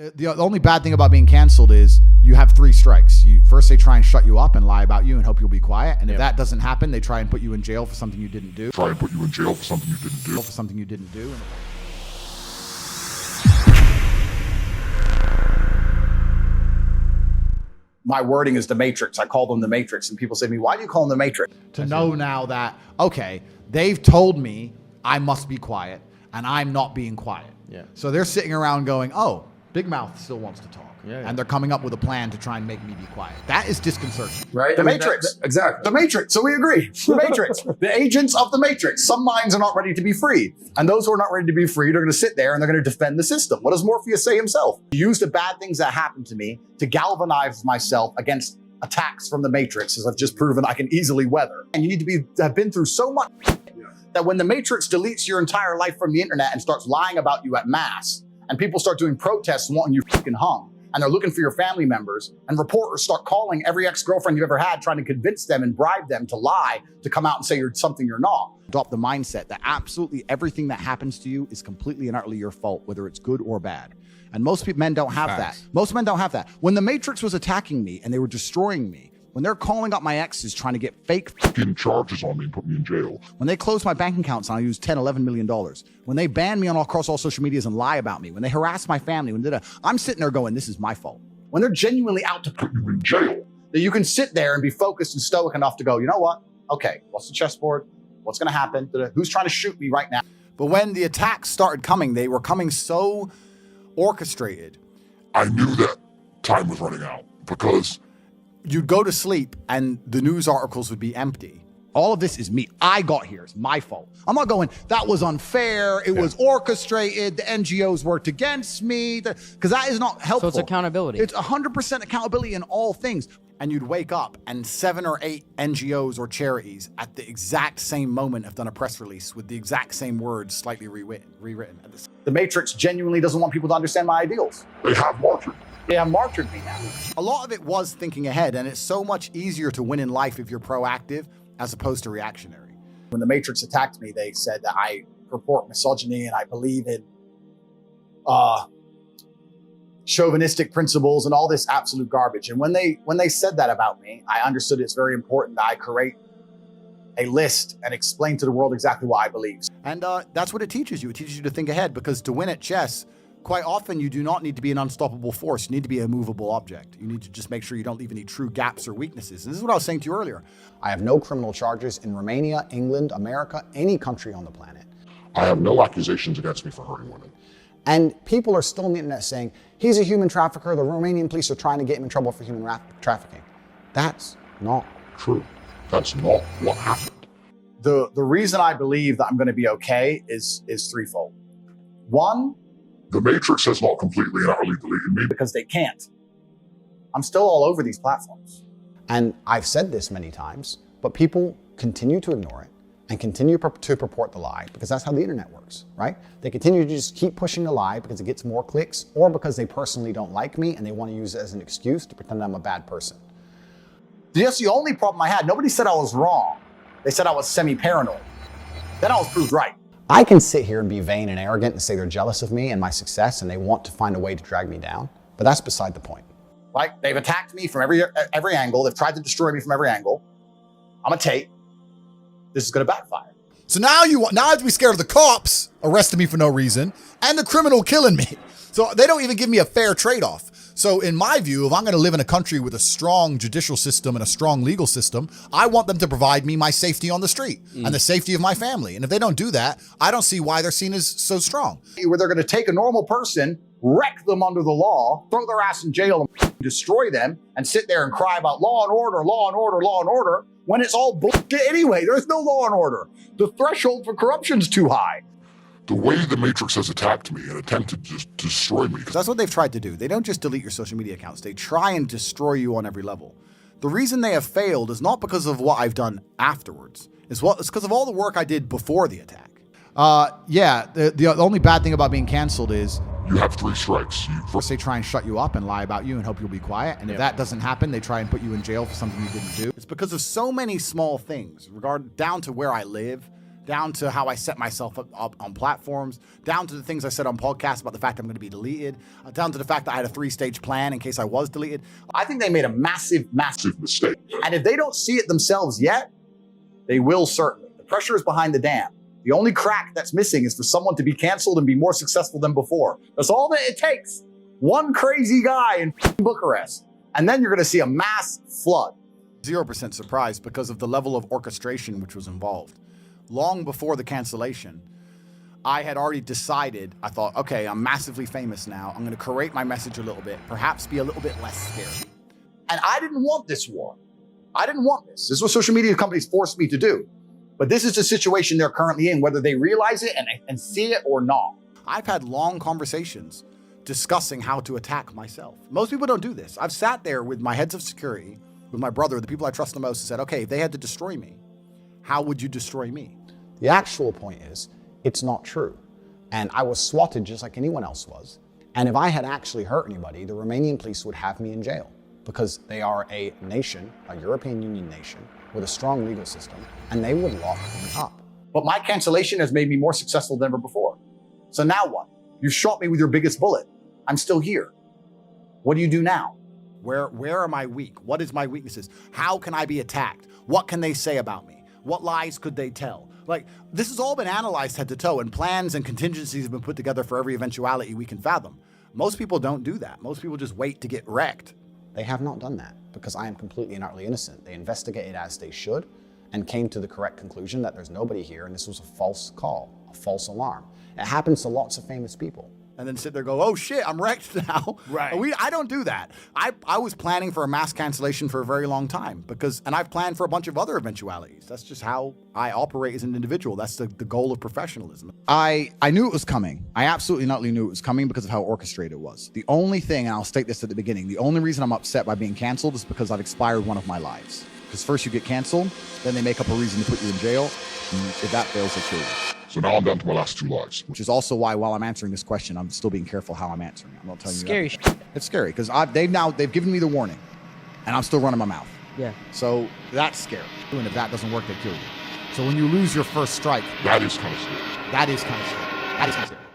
The only bad thing about being canceled is you have 3 strikes. First, they try and shut you up and lie about you and hope you'll be quiet. And if that doesn't happen, they try and put you in jail for something you didn't do. My wording is the Matrix. I call them the Matrix. And people say to me, why do you call them the Matrix? To know now that, okay, they've told me I must be quiet and I'm not being quiet. Yeah. So they're sitting around going, oh, Big Mouth still wants to talk. Yeah. And they're coming up with a plan to try and make me be quiet. That is disconcerting. Right? The Matrix. Exactly. The Matrix. So we agree. The Matrix. The agents of the Matrix. Some minds are not ready to be freed. And those who are not ready to be freed are going to sit there and they're going to defend the system. What does Morpheus say himself? He used the bad things that happened to me to galvanize myself against attacks from the Matrix, as I've just proven I can easily weather. And you need to have been through so much that when the Matrix deletes your entire life from the internet and starts lying about you at mass, and people start doing protests wanting you fucking hung, and they're looking for your family members, and reporters start calling every ex-girlfriend you've ever had, trying to convince them and bribe them to lie, to come out and say you're something you're not. Adopt the mindset that absolutely everything that happens to you is completely and utterly your fault, whether it's good or bad. And most men don't have that. Most men don't have that. When the Matrix was attacking me and they were destroying me, when they're calling up my exes trying to get fake fucking charges on me and put me in jail. When they close my bank accounts and I use $10, $11 million. When they ban me across all social medias and lie about me. When they harass my family. I'm sitting there going, this is my fault. When they're genuinely out to put you in jail, that you can sit there and be focused and stoic enough to go, you know what? Okay, what's the chessboard? What's going to happen? Who's trying to shoot me right now? But when the attacks started coming, they were coming so orchestrated. I knew that time was running out because you'd go to sleep and the news articles would be empty. All of this is me. I got here. It's my fault. I'm not going, that was unfair. It was orchestrated. The NGOs worked against me. Because that is not helpful. So it's accountability. It's 100% accountability in all things. And you'd wake up and 7 or 8 NGOs or charities at the exact same moment have done a press release with the exact same words slightly rewritten. The Matrix genuinely doesn't want people to understand my ideals. They have martyred. They have martyred me now. A lot of it was thinking ahead, and it's so much easier to win in life if you're proactive as opposed to reactionary. When the Matrix attacked me, they said that I purport misogyny and I believe in chauvinistic principles and all this absolute garbage. And when they said that about me, I understood it's very important that I create a list and explain to the world exactly what I believe. And that's what it teaches you. It teaches you to think ahead, because to win at chess, quite often you do not need to be an unstoppable force. You need to be a movable object. You need to just make sure you don't leave any true gaps or weaknesses. And this is what I was saying to you earlier. I have no criminal charges in Romania, England, America, any country on the planet. I have no accusations against me for hurting women. And people are still on the internet saying, he's a human trafficker, the Romanian police are trying to get him in trouble for human trafficking. That's not true. That's not what happened. The reason I believe that I'm going to be okay is threefold. One, the Matrix has not completely and utterly deleted me. Because they can't. I'm still all over these platforms. And I've said this many times, but people continue to ignore it and continue to purport the lie, because that's how the internet works, right? They continue to just keep pushing the lie because it gets more clicks, or because they personally don't like me and they want to use it as an excuse to pretend I'm a bad person. That's the only problem I had. Nobody said I was wrong. They said I was semi-paranoid. Then I was proved right. I can sit here and be vain and arrogant and say they're jealous of me and my success and they want to find a way to drag me down, but that's beside the point. Like, they've attacked me from every angle. They've tried to destroy me from every angle. I'm a Tate. This is going to backfire. So now I have to be scared of the cops arresting me for no reason and the criminal killing me. So they don't even give me a fair trade-off. So in my view, if I'm going to live in a country with a strong judicial system and a strong legal system, I want them to provide me my safety on the street and the safety of my family. And if they don't do that, I don't see why they're seen as so strong. Where they're going to take a normal person, wreck them under the law, throw their ass in jail and destroy them, and sit there and cry about law and order, law and order, law and order, when it's all bullshit anyway. There's no law and order. The threshold for corruption's too high. The way the Matrix has attacked me and attempted to destroy me. That's what they've tried to do. They don't just delete your social media accounts. They try and destroy you on every level. The reason they have failed is not because of what I've done afterwards. It's because of all the work I did before the attack. The only bad thing about being canceled is you have 3 strikes. First, they try and shut you up and lie about you and hope you'll be quiet. And if that doesn't happen, they try and put you in jail for something you didn't do. It's because of so many small things, down to where I live, down to how I set myself up on platforms, down to the things I said on podcasts about the fact I'm going to be deleted, down to the fact that I had a 3-stage plan in case I was deleted. I think they made a massive mistake. And if they don't see it themselves yet, they will certainly. The pressure is behind the dam. The only crack that's missing is for someone to be canceled and be more successful than before. That's all that it takes. One crazy guy in Bucharest. And then you're going to see a mass flood. 0% surprised because of the level of orchestration which was involved. Long before the cancellation, I had already decided, I thought, okay, I'm massively famous now. I'm going to curate my message a little bit, perhaps be a little bit less scary. And I didn't want this war. I didn't want this. This is what social media companies forced me to do. But this is the situation they're currently in, whether they realize it and see it or not. I've had long conversations discussing how to attack myself. Most people don't do this. I've sat there with my heads of security, with my brother, the people I trust the most, and said, okay, if they had to destroy me, how would you destroy me? The actual point is, it's not true. And I was swatted just like anyone else was. And if I had actually hurt anybody, the Romanian police would have me in jail because they are a nation, a European Union nation, with a strong legal system, and they would lock me up. But my cancellation has made me more successful than ever before. So now what? You shot me with your biggest bullet. I'm still here. What do you do now? Where am I weak? What is my weaknesses? How can I be attacked? What can they say about me? What lies could they tell? Like, this has all been analyzed head to toe, and plans and contingencies have been put together for every eventuality we can fathom. Most people don't do that. Most people just wait to get wrecked. They have not done that because I am completely and utterly innocent. They investigated as they should and came to the correct conclusion that there's nobody here and this was a false call, a false alarm. It happens to lots of famous people. And then sit there and go, oh shit, I'm wrecked now. Right. I don't do that. I was planning for a mass cancellation for a very long time and I've planned for a bunch of other eventualities. That's just how I operate as an individual. That's the goal of professionalism. I knew it was coming. I absolutely not knew it was coming because of how orchestrated it was. The only thing, and I'll state this at the beginning, the only reason I'm upset by being canceled is because I've expired one of my lives. Because first you get canceled, then they make up a reason to put you in jail, and if that fails, they kill you. So now I'm down to my last 2 lives. Which is also why, while I'm answering this question, I'm still being careful how I'm answering it. I'm not telling Scary you that. It's scary because they've given me the warning, and I'm still running my mouth. Yeah. So that's scary. And if that doesn't work, they kill you. So when you lose your first strike, That is kind of scary. that is kind of scary. That is kind of scary.